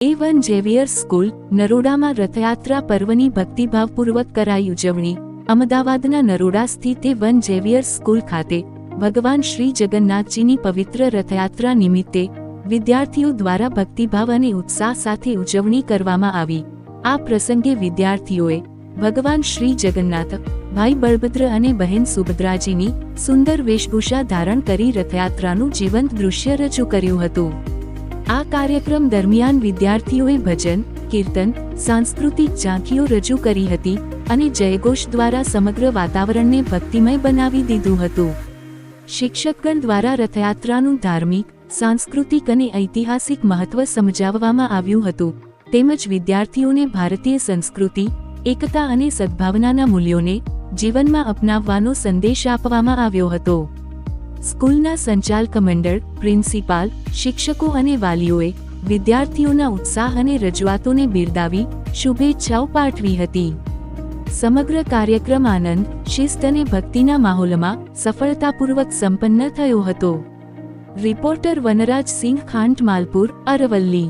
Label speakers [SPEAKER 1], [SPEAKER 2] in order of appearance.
[SPEAKER 1] A1 Xavier's school નરોડામાં Rathyatra પર્વની ભક્તિભાવપૂર્વક કરાઈ ઉજવણી। અમદાવાદના નરોડા સ્થિત A1 ઝેવિયર્સ સ્કૂલ ખાતે ભગવાન શ્રી જગન્નાથજીની પવિત્ર રથયાત્રા નિમિત્તે વિદ્યાર્થીઓ દ્વારા ભક્તિભાવ અને ઉત્સાહ સાથે ઉજવણી કરવામાં આવી। આ પ્રસંગે વિદ્યાર્થીઓએ ભગવાન શ્રી જગન્નાથ, ભાઈ બળભદ્ર અને બહેન સુભદ્રાજીની સુંદર વેશભૂષા ધારણ કરી રથયાત્રાનું જીવંત દૃશ્ય રજૂ કર્યું હતું। આ કાર્યક્રમ દરમિયાન વિદ્યાર્થીઓએ ભજન, કીર્તન, સાંસ્કૃતિક ઝાંખીઓ રજૂ કરી હતી અને જયઘોષ દ્વારા સમગ્ર વાતાવરણને ભક્તિમય બનાવી દીધું હતું। શિક્ષકગણ દ્વારા રથયાત્રાનું ધાર્મિક, સાંસ્કૃતિક અને ઐતિહાસિક મહત્વ સમજાવવામાં આવ્યું હતું તેમજ વિદ્યાર્થીઓને ભારતીય સંસ્કૃતિ, એકતા અને સદ્ભાવનાના મૂલ્યોને જીવનમાં અપનાવવાનો સંદેશ આપવામાં આવ્યો હતો। સ્કૂલના સંચાલક મંડળ, પ્રિન્સિપાલ, શિક્ષકો અને વાલીઓએ વિદ્યાર્થીઓના ઉત્સાહ અને રજૂઆતોને બિરદાવી શુભેચ્છાઓ પાઠવી હતી। સમગ્ર કાર્યક્રમ આનંદ, શિસ્ત અને ભક્તિના માહોલમાં સફળતાપૂર્વક સંપન્ન થયો હતો। રિપોર્ટર વનરાજ સિંહ, ખાંટ, માલપુર, અરવલ્લી।